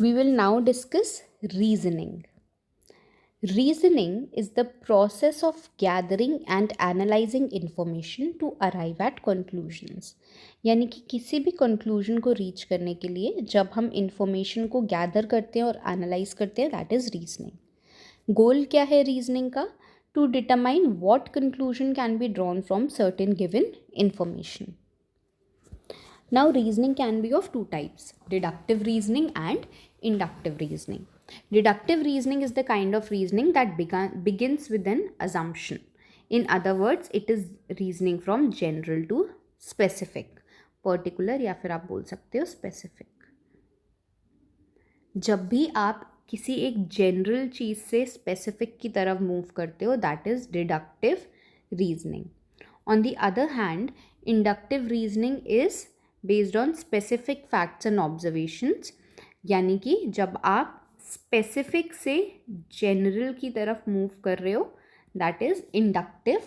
We will now discuss reasoning. Reasoning is the process of gathering and analyzing information to arrive at conclusions. यानी कि किसी भी conclusion को reach करने के लिए जब हम information को gather करते हैं और analyze करते हैं, that is reasoning. Goal क्या है reasoning का? To determine what conclusion can be drawn from certain given information. Now, reasoning can be of two types: deductive reasoning and inductive reasoning. Deductive reasoning is the kind of reasoning that begins with an assumption. In other words, it is reasoning from general to specific. Particular या फिर आप बोल सकते हो specific. जब भी आप किसी एक जनरल चीज़ से स्पेसिफिक की तरफ मूव करते हो, that is deductive reasoning. On the other hand, inductive reasoning is based on specific facts and observations. यानी कि जब आप स्पेसिफिक से जनरल की तरफ मूव कर रहे हो, that is inductive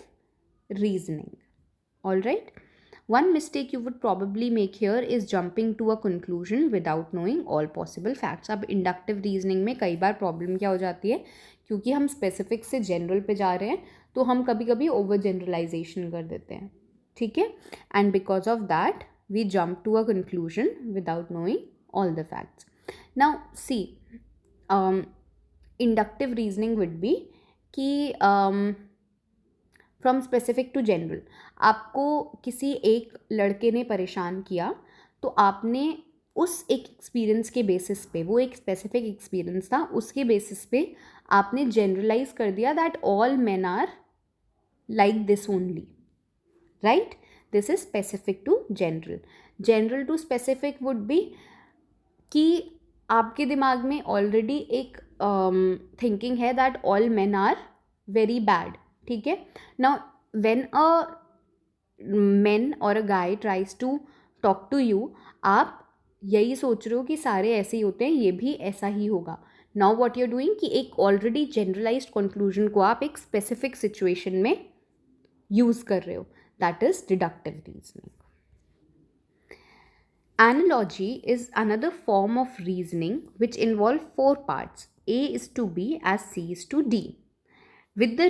reasoning. All right. One mistake you would probably make here is jumping to a conclusion without knowing all possible facts. अब inductive reasoning में कई बार problem क्या हो जाती है, क्योंकि हम specific से general पे जा रहे हैं तो हम कभी कभी over generalization कर देते हैं, ठीक है, and because of that we jump to a conclusion without knowing all the facts. Now see, inductive reasoning would be कि फ्रॉम स्पेसिफिक टू जनरल. आपको किसी एक लड़के ने परेशान किया तो आपने उस एक एक्सपीरियंस के बेसिस पे, वो एक स्पेसिफिक एक्सपीरियंस था, उसके बेसिस पे आपने जनरलाइज कर दिया that all men are like this only. Right. This is specific to general. General to specific would be कि आपके दिमाग में ऑलरेडी एक थिंकिंग है that all men are very bad. ठीक है. Now when a man or a guy tries to talk to you, आप यही सोच रहे हो कि सारे ऐसे ही होते हैं, ये भी ऐसा ही होगा. Now what you are doing कि एक ऑलरेडी जनरलाइज्ड कंक्लूजन को आप एक स्पेसिफिक सिचुएशन में यूज कर रहे हो. That is deductive reasoning. Analogy is another form of reasoning which involve four parts: A is to B as C is to D, with the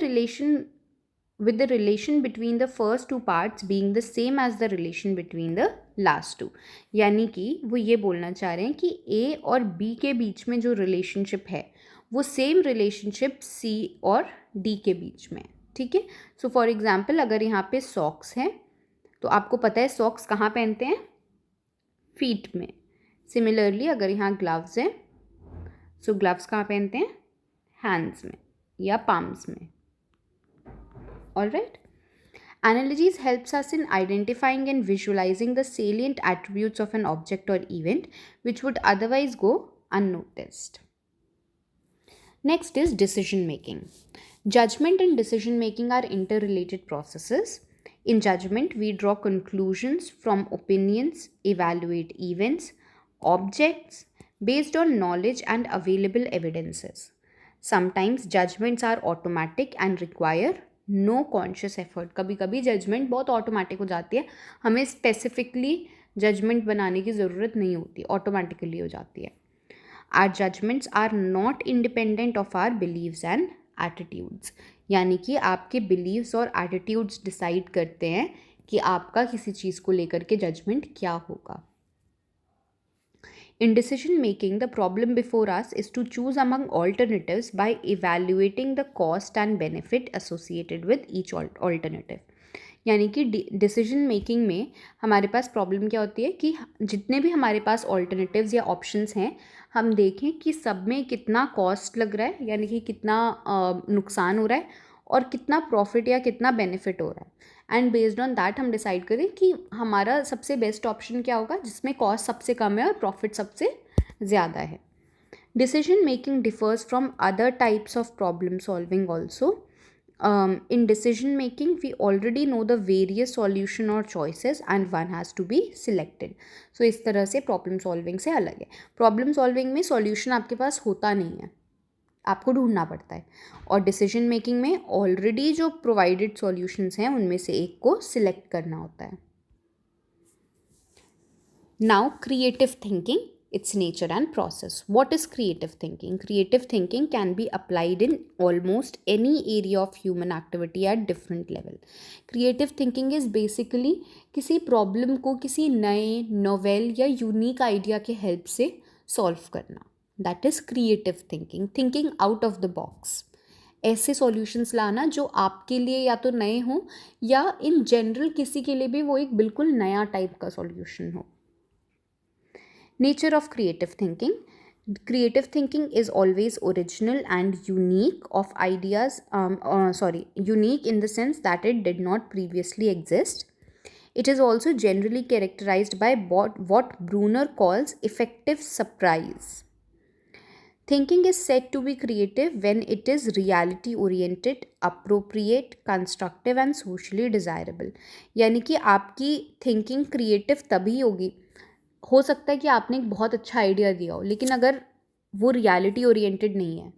relation between the first two parts being the same as the relation between the last two. यानी कि वो ये बोलना चाह रहे हैं कि A और B के बीच में जो रिलेशनशिप है वो सेम रिलेशनशिप C और D के बीच में है. ठीक है. सो फॉर एग्जाम्पल, अगर यहाँ पे सॉक्स हैं तो आपको पता है सॉक्स कहाँ पहनते हैं? फीट में. सिमिलरली अगर यहाँ ग्लव्स हैं, सो ग्लव्स कहाँ पहनते हैं? हैंड्स में या पाम्स में. All right. Analogies helps us in identifying and visualizing the salient attributes of an object or event which would otherwise go unnoticed. Next is decision making. Judgment and decision making are interrelated processes. In judgment, we draw conclusions from opinions, evaluate events, objects based on knowledge and available evidences. Sometimes judgments are automatic and require no conscious effort. कभी कभी judgement बहुत automatic हो जाती है, हमें specifically judgement बनाने की ज़रूरत नहीं होती, ऑटोमेटिकली हो जाती है. Our judgements are not independent of our beliefs and attitudes. यानी कि आपके बिलीव्स और एटीट्यूड्स डिसाइड करते हैं कि आपका किसी चीज़ को लेकर के जजमेंट क्या होगा. In decision making, the problem before us is to choose among alternatives by evaluating the cost and benefit associated with each alternative. यानी कि डिसीजन मेकिंग में हमारे पास प्रॉब्लम क्या होती है कि जितने भी हमारे पास ऑल्टरनेटिव्स या ऑप्शंस हैं, हम देखें कि सब में कितना कॉस्ट लग रहा है, यानी कि कितना नुकसान हो रहा है, और कितना प्रॉफिट या कितना बेनिफिट हो रहा है. एंड बेस्ड ऑन दैट हम डिसाइड करें कि हमारा सबसे बेस्ट ऑप्शन क्या होगा जिसमें कॉस्ट सबसे कम है और प्रॉफिट सबसे ज़्यादा है. Decision making differs from other types of problem solving also. In decision making, we already know the various solution or choices and one has to be selected. So इस तरह से प्रॉब्लम सॉल्विंग से अलग है. Problem solving में solution आपके पास होता नहीं है, आपको ढूंढना पड़ता है, और डिसीजन मेकिंग में ऑलरेडी जो प्रोवाइडेड सॉल्यूशंस हैं उनमें से एक को सिलेक्ट करना होता है. Now creative thinking its nature and process. What is creative thinking? Creative thinking can be applied in almost any area of human activity at different level. Creative thinking is basically किसी problem को किसी नए novel या unique idea के help से solve करना. That is creative thinking. Thinking out of the box. ऐसे solutions लाना जो आपके लिए या तो नए हों या इन जनरल किसी के लिए भी वो एक बिल्कुल नया टाइप का सॉल्यूशन हो. Nature of creative thinking. Creative thinking is always original and unique of ideas, unique in the sense that it did not previously exist. It is also generally characterized by what Bruner calls effective surprise. Thinking is said to be creative when it is reality oriented, appropriate, constructive and socially desirable. यानी कि आपकी thinking creative तभी होगी, हो सकता है कि आपने एक बहुत अच्छा आइडिया दिया हो, लेकिन अगर वो रियलिटी ओरिएंटेड नहीं है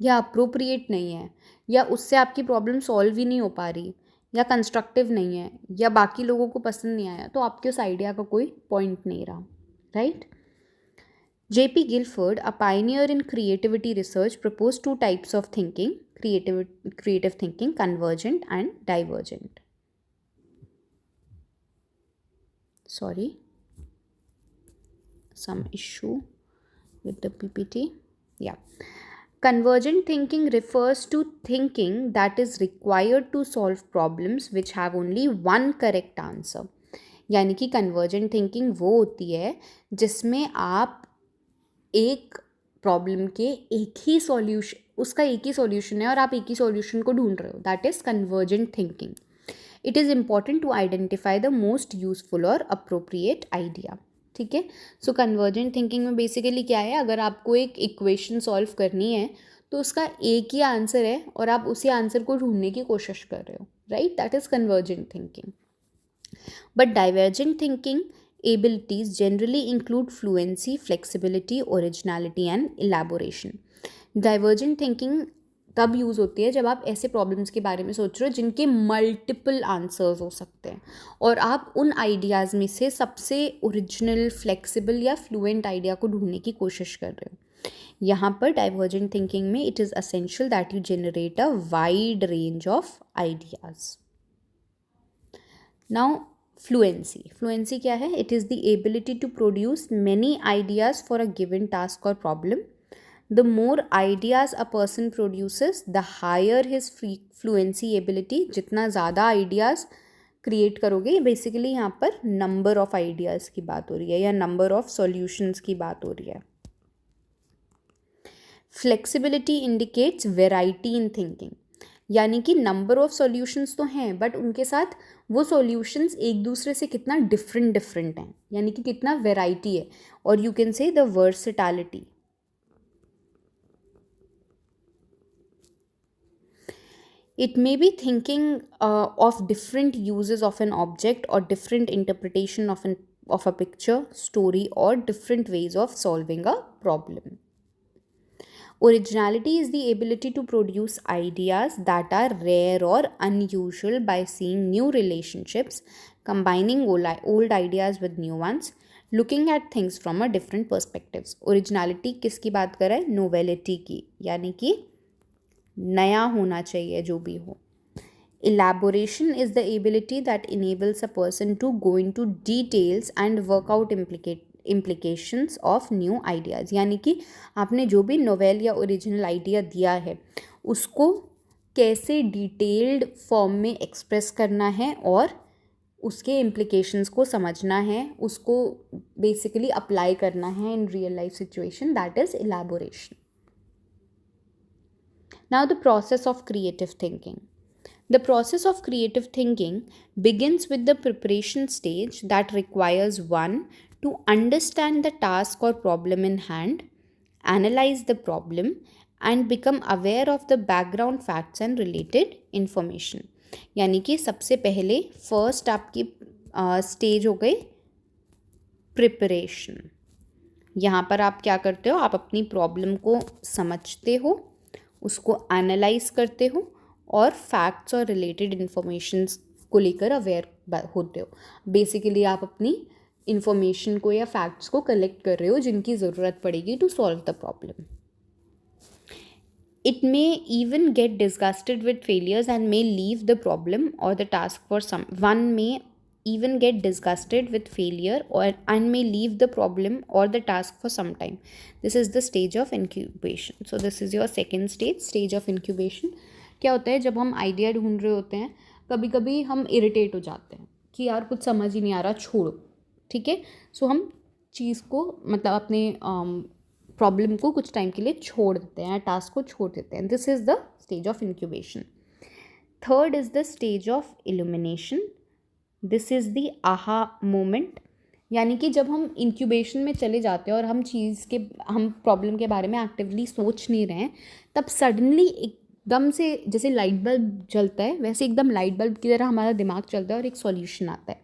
या अप्रोप्रिएट नहीं है या उससे आपकी प्रॉब्लम सॉल्व ही नहीं हो पा रही या कंस्ट्रक्टिव नहीं है या बाकी लोगों को पसंद नहीं आया, तो आपके उस आइडिया का कोई पॉइंट नहीं रहा. Right. J.P. Guilford, a pioneer in creativity research, proposed two types of thinking: creative thinking, convergent and divergent. Sorry, some issue with the PPT. Yeah. Convergent thinking refers to thinking that is required to solve problems which have only one correct answer. यानी कि convergent thinking वो होती है जिसमें आप एक problem के एक ही सॉल्यूशन, उसका एक ही सॉल्यूशन है और आप एक ही सॉल्यूशन को ढूंढ रहे हो. That is convergent thinking. It is important to identify the most useful or appropriate idea. ठीक है. सो कन्वर्जेंट थिंकिंग में बेसिकली क्या है, अगर आपको एक इक्वेशन सॉल्व करनी है तो उसका एक ही आंसर है और आप उसी आंसर को ढूंढने की कोशिश कर रहे हो. Right. That is convergent thinking. But divergent thinking abilities generally include fluency, flexibility, originality and elaboration. Divergent thinking तब यूज़ होती है जब आप ऐसे प्रॉब्लम्स के बारे में सोच रहे हो जिनके मल्टीपल आंसर्स हो सकते हैं और आप उन आइडियाज़ में से सबसे ओरिजिनल, फ्लेक्सिबल या फ्लुएंट आइडिया को ढूंढने की कोशिश कर रहे हो. यहाँ पर डाइवर्जेंट थिंकिंग में it is essential that you generate a wide range of ideas. Now fluency क्या है? It is the ability to produce many ideas for a given task or problem. The more ideas a person produces the higher his fluency ability. जितना ज़्यादा ideas create करोगे, basically यहाँ पर number of ideas की बात हो रही है या नंबर ऑफ सॉल्यूशंस की बात हो रही है. Flexibility indicates variety in thinking. यानी कि नंबर ऑफ सॉल्यूशंस तो हैं बट उनके साथ वो सॉल्यूशंस एक दूसरे से कितना डिफरेंट हैं, यानी कि कितना वेराइटी है. और you can say the versatility. It may be thinking of different uses of an object or different interpretation of a picture, story or different ways of solving a problem. Originality is the ability to produce ideas that are rare or unusual by seeing new relationships, combining old ideas with new ones, looking at things from a different perspectives. Originality किसकी बात कर रहा है? Novelty की, यानी कि नया होना चाहिए जो भी हो. Elaboration is the ability that enables a person to go into details and work out implications of new ideas. यानी कि आपने जो भी नोवेल या ओरिजिनल आइडिया दिया है उसको कैसे डिटेल्ड फॉर्म में एक्सप्रेस करना है और उसके इम्प्लिकेशंस को समझना है, उसको बेसिकली अप्लाई करना है in real life situation. That is elaboration. Now the process of creative thinking. The process of creative thinking begins with the preparation stage that requires one to understand the task or problem in hand, analyze the problem, and become aware of the background facts and related information. यानी कि सबसे पहले first आपकी stage हो गई preparation. यहाँ पर आप क्या करते हो? आप अपनी प्रॉब्लम को समझते हो, उसको एनालाइज करते हो और फैक्ट्स और रिलेटेड इन्फॉर्मेशंस को लेकर अवेयर होते हो. बेसिकली आप अपनी इंफॉर्मेशन को या फैक्ट्स को कलेक्ट कर रहे हो जिनकी ज़रूरत पड़ेगी to solve the problem. It may even get disgusted with failures and may leave the problem or the task for some. One may even get disgusted with failure or and may leave the problem or the task for some time. This is the stage of incubation. So this is your second stage of incubation. क्या होता है जब हम idea ढूंढ रहे होते हैं, कभी कभी हम इरिटेट हो जाते हैं कि यार कुछ समझ ही नहीं आ रहा, छोड़ो. ठीक है, सो हम चीज़ को मतलब अपने प्रॉब्लम को कुछ टाइम के लिए छोड़ देते हैं, टास्क को छोड़ देते हैं. This is the stage of incubation. Third is the stage of illumination. This is the aha moment. यानी कि जब हम इंक्यूबेशन में चले जाते हैं और हम प्रॉब्लम के बारे में एक्टिवली सोच नहीं रहे हैं, तब सडनली एकदम से जैसे लाइट बल्ब जलता है वैसे एकदम लाइट बल्ब की तरह हमारा दिमाग चलता है और एक सॉल्यूशन आता है.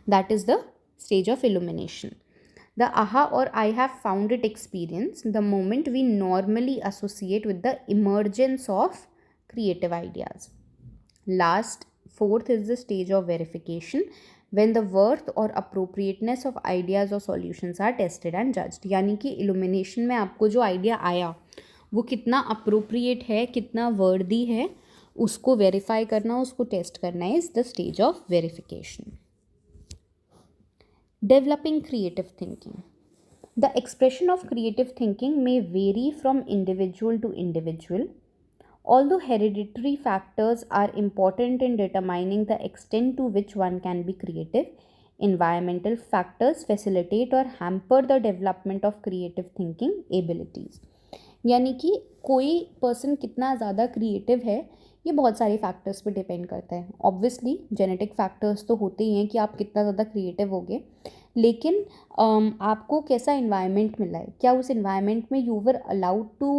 That is the stage of illumination. The aha or I have found it experience, the moment we normally associate with the emergence of creative ideas. Fourth is the stage of verification, when the worth or appropriateness of ideas or solutions are tested and judged. यानी कि illumination में आपको जो idea आया वो कितना appropriate है, कितना वर्दी है, उसको वेरीफाई करना, उसको टेस्ट करना is the stage of verification. Developing creative thinking. The expression of creative thinking may vary from individual to individual. Although hereditary factors are important in determining the extent to which one can be creative, environmental factors facilitate or hamper the development of creative thinking abilities. यानी कि कोई person कितना ज़्यादा creative है ये बहुत सारे factors पे डिपेंड करता है. ऑब्वियसली जेनेटिक फैक्टर्स तो होते ही हैं कि आप कितना ज़्यादा क्रिएटिव होगे, लेकिन आपको कैसा इन्वायरमेंट मिला है, क्या उस इन्वायरमेंट में you were allowed to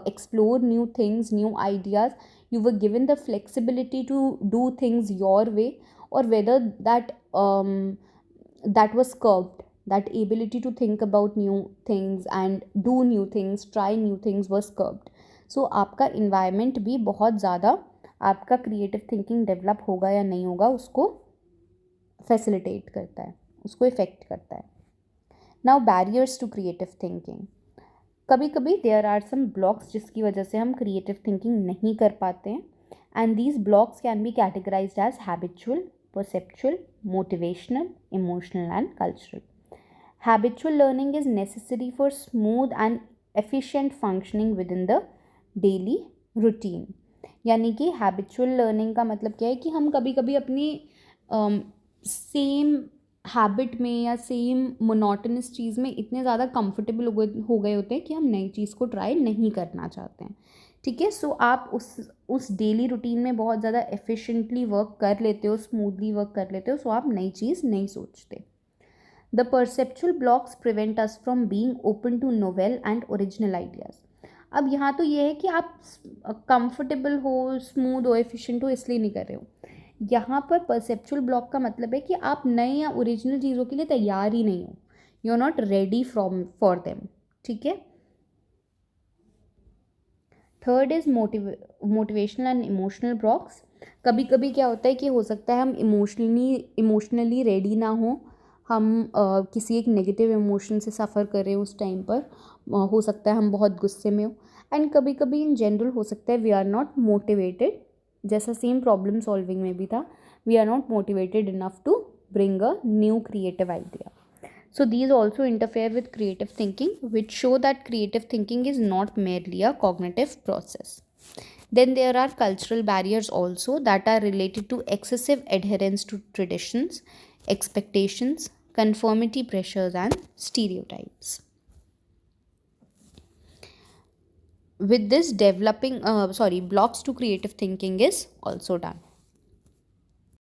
explore new things, new ideas, you were given the flexibility to do things your way, और whether that was curbed, that ability to think about new things and do new things, try new things was curbed. So आपका environment भी बहुत ज़्यादा आपका creative thinking develop होगा या नहीं होगा उसको फैसिलिटेट करता है, उसको इफ़ेक्ट करता है. Now barriers to creative thinking. कभी कभी देयर आर सम ब्लॉक्स जिसकी वजह से हम क्रिएटिव थिंकिंग नहीं कर पाते हैं, and these blocks can be categorised as habitual, perceptual, motivational, emotional and cultural. Habitual learning is necessary for smooth and efficient functioning within the daily routine. यानी कि हैबिचुअल लर्निंग का मतलब क्या है कि हम कभी कभी अपनी सेम हैबिट में या सेम मोनोटनस चीज़ में इतने ज़्यादा कंफर्टेबल हो गए होते हैं कि हम नई चीज़ को ट्राई नहीं करना चाहते हैं. ठीक है, सो आप उस डेली रूटीन में बहुत ज़्यादा एफिशिएंटली वर्क कर लेते हो, स्मूथली वर्क कर लेते हो, सो आप नई चीज़ नहीं सोचते. The perceptual blocks prevent us from being open to novel and original ideas. अब यहाँ तो ये है कि आप कंफर्टेबल हो, स्मूथ हो, एफिशिएंट हो, इसलिए नहीं कर रहे हो. यहाँ पर परसेप्चुअल ब्लॉक का मतलब है कि आप नए या ओरिजिनल चीज़ों के लिए तैयार ही नहीं हो, you are not ready for them. ठीक है. Third is motivational and emotional blocks. कभी कभी क्या होता है कि हो सकता है हम इमोशनली रेडी ना हो, हम किसी एक नेगेटिव इमोशन से सफ़र करें उस टाइम पर, हो सकता है हम बहुत गुस्से में हो, एंड कभी कभी इन जनरल हो सकता है वी आर नॉट मोटिवेटेड, जैसा सेम प्रॉब्लम सॉल्विंग में भी था, we are not motivated enough to bring a new creative idea. So these also interfere with creative thinking, which show that creative thinking is not merely a cognitive process. Then there are cultural barriers also that are related to excessive adherence to traditions, expectations, conformity pressures and stereotypes. With this blocks to creative thinking is also done.